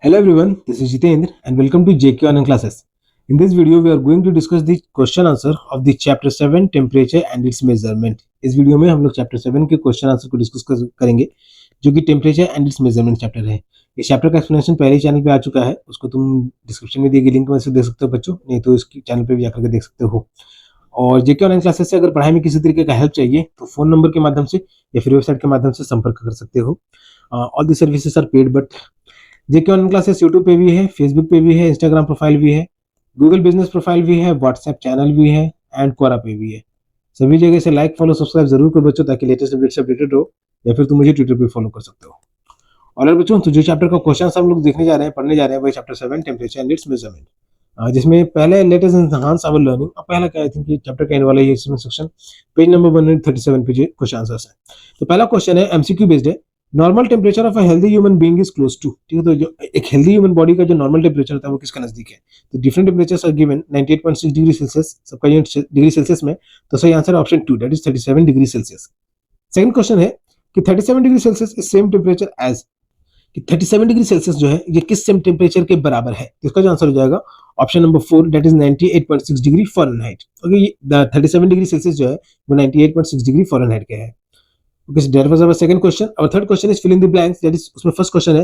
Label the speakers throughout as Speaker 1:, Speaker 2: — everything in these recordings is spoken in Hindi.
Speaker 1: Hello everyone, this is Jitendra and welcome to JK Online Classes. In this video, we are going to discuss the question answer of the chapter 7 temperature and its measurement. इस वीडियो में हम लोग चैप्टर 7 के क्वेश्चन आंसर को डिस्कस करेंगे जो कि temperature and its measurement chapter है। इस चैप्टर का एक्सप्लेनेशन पहले चैनल पे आ चुका है, उसको तुम डिस्क्रिप्शन में दिए गए लिंक में से देख सकते हो बच्चों, नहीं तो इस चैनल पे भी जाकर के देख सकते हो। और जेके ऑनलाइन क्लासेस से अगर पढ़ाई में किसी तरीके का हेल्प चाहिए तो फोन नंबर के माध्यम से या फिर वेबसाइट के माध्यम से संपर्क कर सकते हो। All the services are paid but JK online classes YouTube पे भी है, फेसबुक पे भी है, इंस्टाग्राम प्रोफाइल भी है, गूगल बिजनेस प्रोफाइल भी है, व्हाट्सएप चैनल भी है एंड क्वोरा पे भी है। सभी जगह से लाइक फॉलो सब्सक्राइब जरूर करो बच्चों, ताकि लेटेस्ट अपडेट से अपडेटेड हो, या फिर तुम मुझे ट्विटर पे फॉलो कर सकते हो। और बच्चों, तो जो चैप्टर का क्वेश्चन हम लोग देखने जा रहे हैं, पढ़ने जा रहे हैं, वही chapter 7 temperature and its measurement, जिसमें पहले let us enhance our learning. अब पहला क्या, आई थिंक ये चैप्टर का एंड वाला ये सेक्शन पेज नंबर 137 पे जो क्वेश्चन आंसर्स है। तो पहला क्वेश्चन है, एमसीक्यू बेस्ड है। Normal temperature of a healthy human being is close to, ठीक है। तो जो एक हेल्दी ह्यूमन बॉडी का जो नॉर्मल टेम्परेचर होता है वो किसका नजदीक है? तो different temperatures are given 98.6 degree Celsius, सबका यूनिट डिग्री सेल्सियस में, तो सही answer option 2 that is 37 degree Celsius. Second question है कि 37 degree Celsius is same temperature as, कि 37 डिग्री सेल्सियस जो है ये किस सेम टेम्परेचर के बराबर है? तो इसका जो आंसर हो जाएगा option number 4 that is 98.6 degree Fahrenheit. Okay, ये 37 डिग्री सेल्सियस जो है वो 98.6 डिग्री फ़ारेनहाइट के है। Okay, so that was our second question. Our third question is fill in the blanks. That is, उसमें first question है,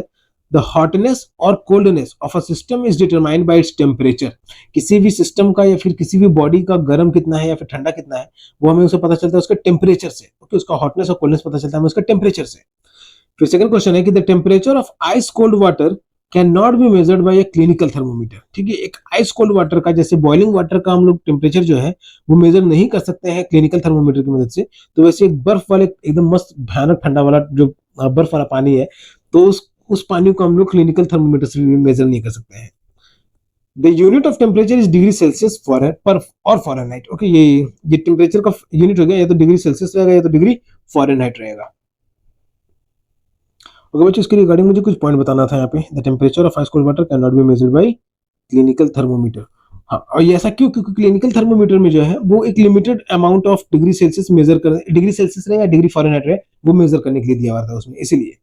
Speaker 1: the hotness or coldness of a system is determined by its temperature. किसी भी सिस्टम का या फिर किसी भी बॉडी का गर्म कितना है या फिर ठंडा कितना है, वो हमें उसे पता चलता है उसके टेम्परेचर से। ओके, उसका हॉटनेस और कोल्डनेस पता चलता है हमें उसका टेम्परेचर से। फिर सेकंड क्वेश्चन है कि the temperature of ice cold water can not be measured by a clinical thermometer. ठीक है, एक आइस कोल्ड वाटर का, जैसे बॉइलिंग वाटर का हम लोग टेम्परेचर जो है वो मेजर नहीं कर सकते हैं क्लिनिकल थर्मोमीटर की मदद से, तो वैसे एक बर्फ वाले एकदम मस्त भयानक ठंडा वाला जो बर्फ वाला पानी है, तो उस पानी को हम लोग क्लिनिकल थर्मोमीटर से भी मेजर नहीं कर सकते हैं। The unit of temperature is degree Celsius पर और फ़ारेनहाइट। ओके, ये टेम्परेचर का यूनिट हो गया, या तो डिग्री सेल्सियस रहेगा या तो डिग्री फ़ारेनहाइट रहेगा। ओके बच्चों, इसके रिगार्डिंग मुझे कुछ पॉइंट बताना था यहाँ पे। The temperature of ice cold water can not be measured by clinical thermometer. हाँ, और ये ऐसा क्यों? क्योंकि क्लिनिकल थर्मोमीटर में जो है वो एक limited amount of degree Celsius measure कर, डिग्री सेल्सियस रहे या डिग्री फ़ारेनहाइट रहे, वो मेजर करने के लिए दिया हुआ था उसमें, इसीलिए।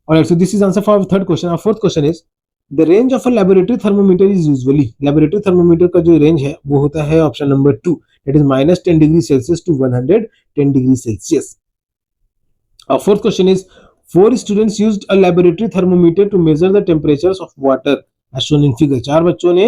Speaker 1: Alright, so this is answer for third question. और fourth question is the range of a laboratory thermometer is usually, laboratory thermometer का जो रेंज है वो होता है option number 2 that is -10 degree Celsius to 110 degree Celsius. और fourth question is 4 students used a laboratory thermometer to measure the temperatures of water as shown in figure। 4 बच्चों ने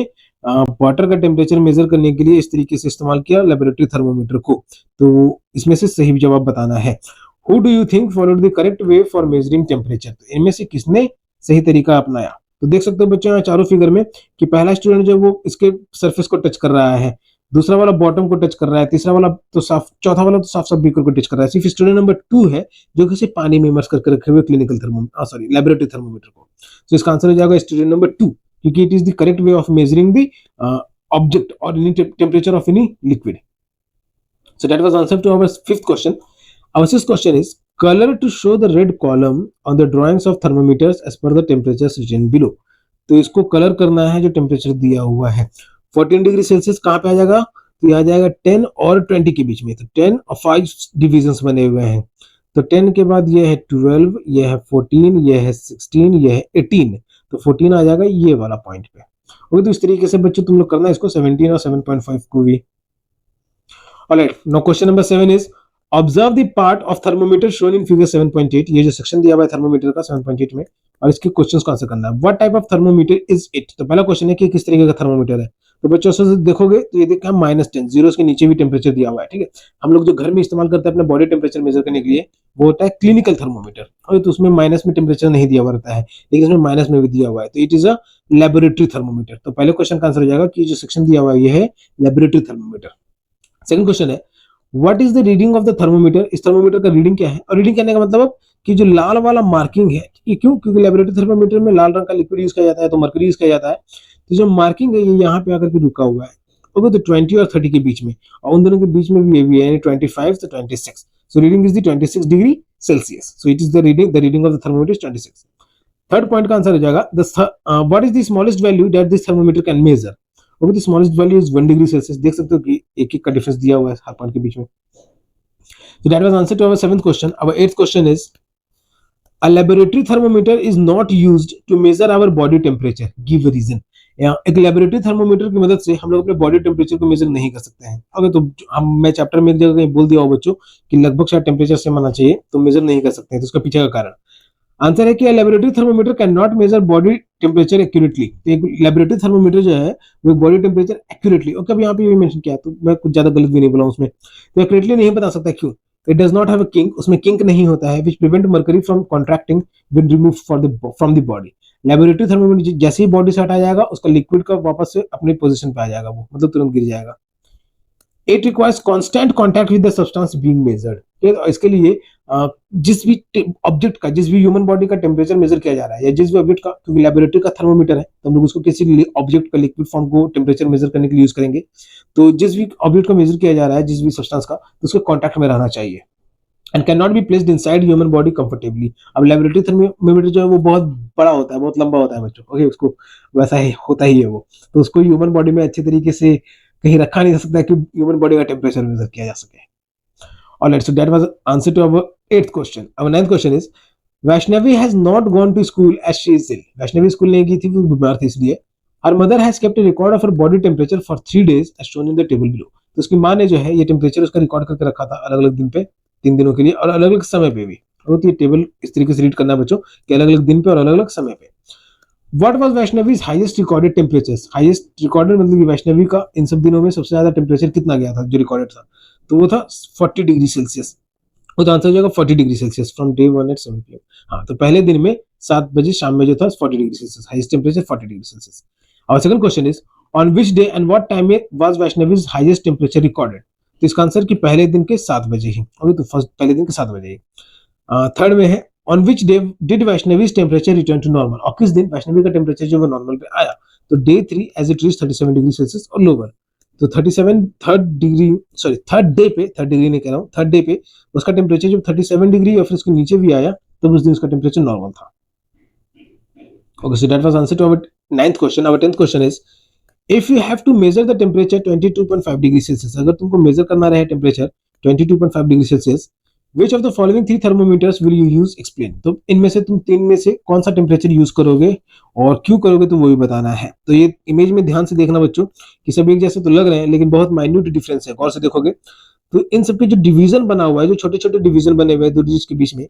Speaker 1: वाटर का टेम्परेचर मेजर करने के लिए इस तरीके से इस्तेमाल किया लेबोरेटरी थर्मोमीटर को। तो इसमें से सही जवाब बताना है। Who do you think followed the correct way for measuring temperature? तो इनमें से किसने सही तरीका अपनाया? तो देख सकते हो बच्चों यहाँ चारों फिगर में कि पहला स्टूडेंट जो वो इसके सरफेस को टच कर रहा है, दूसरा वाला बॉटम को टच कर रहा है, तीसरा वाला तो साफ, चौथा वाला तो साफ साफ बीकर को टच कर रहा है। सिर्फ स्टूडेंट नंबर 2 है जो कि सिर्फ पानी में इमर्स करके रखे हुए क्लिनिकल थर्मोमीटर, लेबोरेटरी थर्मोमीटर को। तो इसका आंसर हो जाएगा स्टूडेंट नंबर 2, क्योंकि it is the correct way of measuring the object और any temperature of any liquid. So that was answer to our fifth question. Our sixth question is color to show the red column on the drawings of thermometers as per the temperatures written below। तो इसको कलर करना है जो टेम्परेचर दिया हुआ है। 14 डिग्री सेल्सियस कहाँ पे आ जाएगा? तो ये आ जाएगा 10 और 20 के बीच में। तो 10 और 5 डिविजन्स बने हुए हैं। तो 10 के बाद ये है 12, ये है 14, ये है 16, ये है 18। तो 14 आ जाएगा ये वाला पॉइंट पे। ओके, तो इस तरीके से बच्चों तुम लोग करना इसको 17 और 7.5 को भी। Alright, now question number 7 is observe the part of thermometer shown in figure 7.8। ये जो सेक्शन दिया हुआ है थर्मोमीटर का 7.8 में, और इसके क्वेश्चंस को आंसर करना है। What type of thermometer is it? तो पहला क्वेश्चन है कि किस तरीके का थर्मोमीटर है। तो बच्चों से देखोगे तो ये देखा -10, जीरो के नीचे भी टेम्परेचर दिया हुआ है। ठीक है, हम लोग जो घर में इस्तेमाल करते हैं अपने बॉडी टेम्परेचर मेजर करने के लिए, वो होता है क्लिनिकल थर्मोमीटर। और तो उसमें माइनस में टेम्परेचर नहीं दिया हुआ रहता है, लेकिन इसमें माइनस में भी दिया हुआ है। तो it is a laboratory thermometer. तो पहले क्वेश्चन का आंसर हो जाएगा कि जो सेक्शन दिया हुआ है ये है लेबोरेटरी थर्मोमीटर। सेकंड क्वेश्चन है what is the reading of the thermometer. इस थर्मोमीटर का रीडिंग क्या है? और रीडिंग करने का मतलब कि जो लाल वाला मार्किंग है, ये क्यों? क्योंकि लेबोरेटरी थर्मोमीटर में लाल रंग का लिक्विड यूज किया जाता है, तो मर्करी यूज किया जाता है। तो जो मार्किंग है ये यहाँ पे आकर के रुका हुआ है। ओके, तो 20 और 30 के बीच में, और उन दोनों के बीच में भी ये भी है, यानी 25 to 26। So reading is the 26 degree Celsius. So it is the reading of the thermometer is 26। Third point का आंसर हो जाएगा what is the smallest value that this thermometer can measure. Okay, the smallest value is 1 degree Celsius. देख सकते हो कि एक एक का डिफरेंस दिया हुआ है हर पॉइंट के बीच में। So that was answer to our 7th question. Our 8th question is A laboratory thermometer is not used to measure our body temperature. Give a reason. एक लेबोरेटरी थर्मोमीटर की मदद से हम लोग अपने बॉडी टेम्परेचर को मेजर नहीं कर सकते हैं। अगर तो हम मैं चैप्टर में एक जगह कहीं बोल दिया हो बच्चों कि लगभग शायद टेम्परेचर सेम आना चाहिए तो मेजर नहीं कर सकते हैं, तो उसका पीछे का कारण आंसर है कि laboratory thermometer can not measure body temperature accurately. तो एक लेबोरेटरी थर्मोमीटर जो है वो बॉडी टेम्परेचर एक्यूरेटली, और कभी यहाँ पे भी मेंशन किया तो मैं कुछ ज्यादा गलत भी नहीं बोला उसमें, तो एक्यूरेटली नहीं बता सकता। क्यों? It does not have a kink, उसमें किंक नहीं होता है, which prevent mercury from contracting when remove from the body. Laboratory thermometer जैसे ही बॉडी से हटाया जाएगा उसका लिक्विड का वापस से अपनी पोजीशन पे आ जाएगा, वो मतलब तुरंत गिर जाएगा। It requires constant contact with the substance being measured. इसके लिए जिस भी ऑब्जेक्ट का, जिस भी ह्यूमन बॉडी का टेम्परेचर मेजर किया जा रहा है या जिस भी ऑब्जेक्ट का, क्योंकि लेबोरेटरी का थर्मोमीटर है तो हम लोग उसको किसी ऑब्जेक्ट का लिक्विड फॉर्म को टेम्परेचर मेजर करने के लिए यूज करेंगे, तो जिस भी ऑब्जेक्ट को मेजर किया जा रहा है जिस भी सब्सटेंस का, तो उसके कॉन्टैक्ट में रहना चाहिए and can not be placed inside human body comfortably. अब लेबोरेटरी थर्मोमीटर जो है वो बहुत बड़ा होता है, बहुत लंबा होता है बच्चों, ओके, उसको वैसा ही होता ही है वो, तो उसको ह्यूमन बॉडी में अच्छे तरीके से कहीं रखा नहीं जा सकता कि ह्यूमन बॉडी का टेम्परेचर मेजर किया जा सके। Alright, so that was answer to our 8th question. Our 9th question is, Vaishnavi has not gone to school as she is ill. Vaishnavi school नहीं गई थी, वो बीमार थी इसलिए। Her mother has kept a record of her body temperature for 3 days as shown in the table below. तो उसकी माँ ने जो है ये टेम्परेचर उसका रिकॉर्ड करके रखा था अलग अलग दिन पे, 3 दिनों के लिए, और अलग अलग समय पे भी। और तो ये टेबल इस तरीके से रीड करना बच्चों कि अलग अलग दिन पे और अलग अलग समय पे। What was Vaishnavi's highest recorded temperatures? Highest recorded मतलब कि वैष्णवी का इन सब दिनों में सबसे ज्यादा टेम्परेचर कितना गया था जो रिकॉर्डेड था, तो वो था 40 डिग्री सेल्सियस। वो तो आंसर हो जाएगा 40 degree Celsius from day 1 at 7 PM। हाँ, तो पहले दिन में 7 बजे शाम में जो था 40 degree Celsius, highest temperature 40 degree Celsius. और second question is, on which day and what time was Vaishnavi's highest temperature recorded? तो इसका आंसर कि पहले दिन के 7 बजे ही, ओके, तो फर्स्ट पहले दिन के 7 बजे ही। थर्ड में है, on which day did Vaishnavi's temperature return to normal? और किस दिन वैष्णवी का टेम्परेचर जो वो नॉर्मल पे आया? तो day 3 as it reach 37 degree Celsius और लोअर। तो 37 थर्ड डे पे, थर्ड डिग्री नहीं कह रहा हूँ, थर्ड डे पे उसका टेम्परेचर जब 37 डिग्री या फिर उसके नीचे भी आया तब उस दिन उसका टेम्परेचर नॉर्मल था। Okay, so that was answer to our 9th question. Our 10th question is, if you have to measure the temperature 22.5 degree Celsius, अगर तुमको मेजर करना रहे temperature 22.5 degree Celsius, which of the following 3 thermometers will you use? Explain. तो इनमें से तुम 3 में से कौन सा टेम्परेचर यूज करोगे और क्यों करोगे, तो वो भी बताना है। तो ये इमेज में ध्यान से देखना बच्चों कि सब एक जैसे तो लग रहे हैं लेकिन बहुत माइन्यूट डिफरेंस है, गौर से देखोगे तो इन सबके जो डिवीजन बना हुआ है, जो छोटे छोटे डिवीजन बने हुए हैं दो डिजिट के बीच में,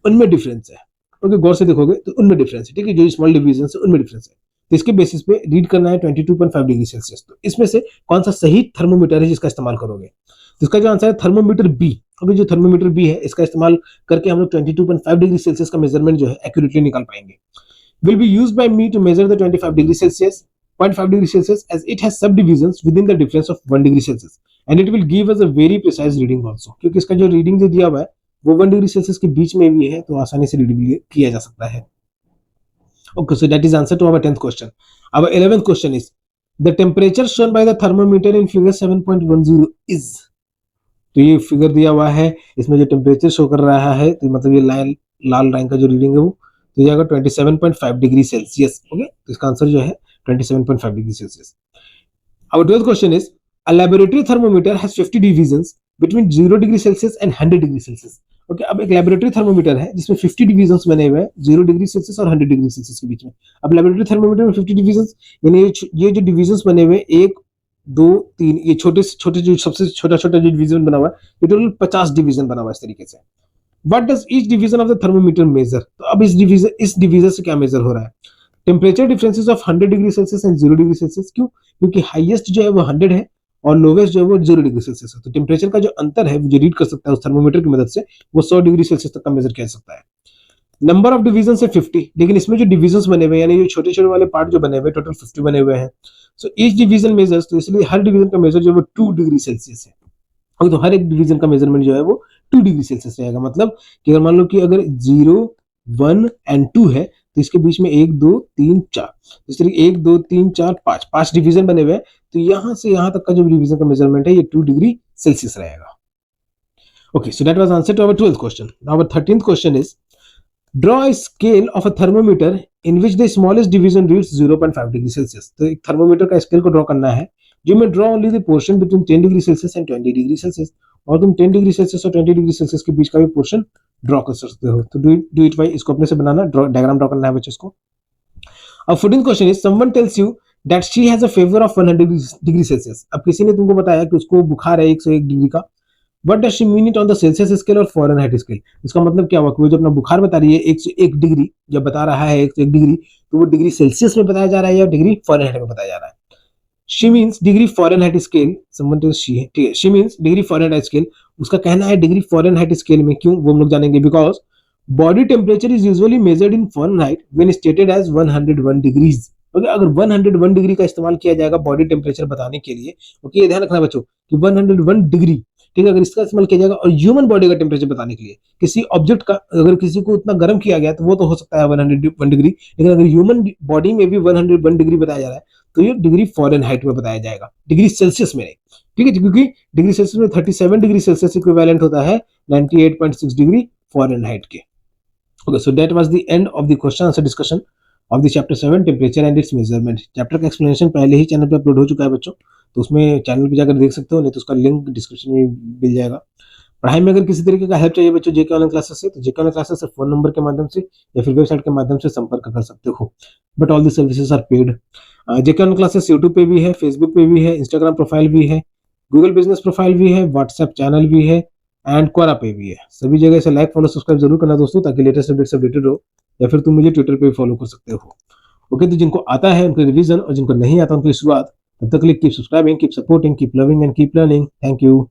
Speaker 1: उनमें डिफरेंस है। ओके, गौर से देखोगे तो उनमें डिफरेंस है, ठीक है, जो स्मॉल डिवीजन है उनमें डिफरेंस है। तो इसके बेसिस पे रीड करना है 22.5 डिग्री सेल्सियस। तो इसमें से कौन सा सही थर्मोमीटर है जिसका इस्तेमाल करोगे? तो इसका जो आंसर है थर्मोमीटर बी। अभी जो थर्मोमीटर बी है इसका इस्तेमाल करके हम लोग 22.5 डिग्री सेल्सियस का मेजरमेंट जो है एक्यूरेटली निकाल पाएंगे। Will be used by me to measure the 25 degree Celsius 0.5 degree Celsius as it has subdivisions within the difference of 1 degree Celsius and it will give us a very precise reading also। क्योंकि इसका जो रीडिंग जो दिया हुआ है वो 1 डिग्री सेल्सियस के बीच में भी है, तो आसानी से रीडिंग किया जा सकता है। Okay, so that is answer to our 10th question. Our 11th question is, the temperature shown by the thermometer in figure 7.10 is। तो ये फिगर दिया हुआ है, इसमें जो टेम्परेचर शो कर रहा है तो मतलब ये लाल रंग का जो रीडिंग है वो तो ये आएगा 27.5 डिग्री सेल्सियस। ओके, तो इसका आंसर जो है 27.5 degree Celsius. Our 12th question is, a laboratory thermometer has 50 divisions between 0 degree Celsius and 100 degree Celsius. Okay, अब एक लेबोरेटरी थर्मोमीटर है जिसमें 50 डिवीजन्स बने हुए हैं 0 डिग्री सेल्सियस और 100 डिग्री सेल्सियस के बीच में। अब लेबोरेटरी थर्मोमीटर में 50 डिवीजन्स, यानी ये जो डिवीजन्स बने हुए 1 2 3, ये छोटे छोटे जो सबसे छोटा छोटा जो डिवीजन बना हुआ है ये टोटल 50 डिवीजन बना हुआ है इस तरीके से। What does each division of the thermometer measure? तो अब इस डिवीजन से क्या मेजर हो रहा है? Temperature differences of 100 degree Celsius and 0 degree Celsius. क्यों? क्योंकि हाईएस्ट जो है वो 100 है और लोवेस्ट जो है वो 0 डिग्री सेल्सियस है। तो टेम्परेचर का जो अंतर है वो जो रीड कर सकता है उस थर्मोमीटर की मदद से वो 100 डिग्री सेल्सियस तक का मेजर किया जा सकता है। नंबर ऑफ डिवीजन है 50, लेकिन इसमें जो डिवीजन बने हुए हैं यानी जो छोटे छोटे वाले पार्ट जो बने हुए टोटल 50 बने हुए हैं। सो ईच डिवीजन मेजर्स, तो इसलिए हर डिवीजन का मेजर जो है वो 2 डिग्री सेल्सियस है। तो हर एक डिवीजन का मेजरमेंट जो है वो 2 डिग्री सेल्सियस रहेगा। मतलब कि अगर मान लो कि अगर 0 1 एंड 2 है तो इसके बीच में 1 2 3 4, इस तरीके 1 2 3 4 5 डिवीजन बने हुए हैं, तो यहां से यहां तक का जो डिवीजन का मेजरमेंट है ये 2 डिग्री सेल्सियस रहेगा। Okay, so that was answer to our 12th question. Now our 13th question is, draw a scale of a thermometer in which the smallest division reads 0.5 degree Celsius. तो एक थर्मोमीटर का स्केल को ड्रॉ करना है जो में draw only the portion between 10 degree Celsius and 20 degree Celsius. और तुम 10 डिग्री सेल्सियस और 20 डिग्री सेल्सियस के बीच का भी पोर्शन ड्रॉ कर सकते हो। तो डू इट बाई, इसको अपने से बनाना, डायग्राम ड्रॉ करना है बच्चों इसको। अब 14th question is someone tells you that she has a fever of 100 degree Celsius. अब किसी ने तुमको बताया कि उसको बुखार है 101 डिग्री का। What does she mean it on the Celsius scale और फ़ारेनहाइट स्केल? इसका मतलब क्या हुआ कि वो जो अपना बुखार बता रही है 101 डिग्री, जब बता रहा है 101 डिग्री, तो वो डिग्री सेल्सियस में बताया जा रहा है या डिग्री फ़ारेनहाइट में बताया जा रहा है? She means degree Fahrenheit scale, someone tells she है, ठीक है, she means degree Fahrenheit scale. उसका कहना है डिग्री फ़ारेनहाइट स्केल में, क्यों वो हम लोग जानेंगे। Because body temperature is usually measured in Fahrenheit when stated as 101 degrees. Okay, अगर 101 डिग्री का इस्तेमाल किया जाएगा बॉडी टेम्परेचर बताने के लिए, ओके, ये ध्यान रखना बच्चों कि 101 डिग्री, ठीक है, अगर इसका इस्तेमाल किया जाएगा और ह्यूमन बॉडी का टेम्परेचर बताने के लिए, किसी ऑब्जेक्ट का अगर किसी को इतना गर्म किया गया तो वो तो हो सकता है 101 डिग्री, लेकिन अगर ह्यूमन बॉडी में भी 101 डिग्री बताया जा रहा है तो ये डिग्री फ़ारेनहाइट में बताया जाएगा, डिग्री सेल्सियस में नहीं, ठीक है, क्योंकि डिग्री सेल्सियस में 37 डिग्री सेल्सियस इक्विवेलेंट होता है 98.6 डिग्री फ़ारेनहाइट के। Okay, so that was the end of the question answer discussion of the chapter 7 temperature and its measurement। Chapter का एक्सप्लेनेशन पहले ही चैनल पे अपलोड हो चुका है बच्चों, तो उसमें चैनल पे जाकर देख सकते हो, नहीं तो उसका लिंक डिस्क्रिप्शन में मिल जाएगा। पढ़ाई में अगर किसी तरीके का हेल्प चाहिए बच्चों जेके ऑनलाइन क्लासेस से, तो जेके ऑनलाइन क्लासेस से फोन नंबर के माध्यम से या फिर वेबसाइट के माध्यम से संपर्क कर सकते हो, but all the services are paid. JK online classes YouTube पे भी है, फेसबुक पे भी है, इंस्टाग्राम प्रोफाइल भी है, गूगल बिजनेस प्रोफाइल भी है, व्हाट्सएप चैनल भी है एंड क्वारा पे भी है। सभी जगह से लाइक फॉलो सब्सक्राइब जरूर करना दोस्तों, ताकि लेटेस्ट अपडेट से अपडेटेड रहो, या फिर तुम मुझे ट्विटर पे भी फॉलो कर सकते हो। ओके, तो जिनको आता है उनके रिवीजन और जिनको नहीं आता उनकी शुरुआत, तब तक के लिए keep subscribing, keep supporting, keep loving and keep learning. Thank you.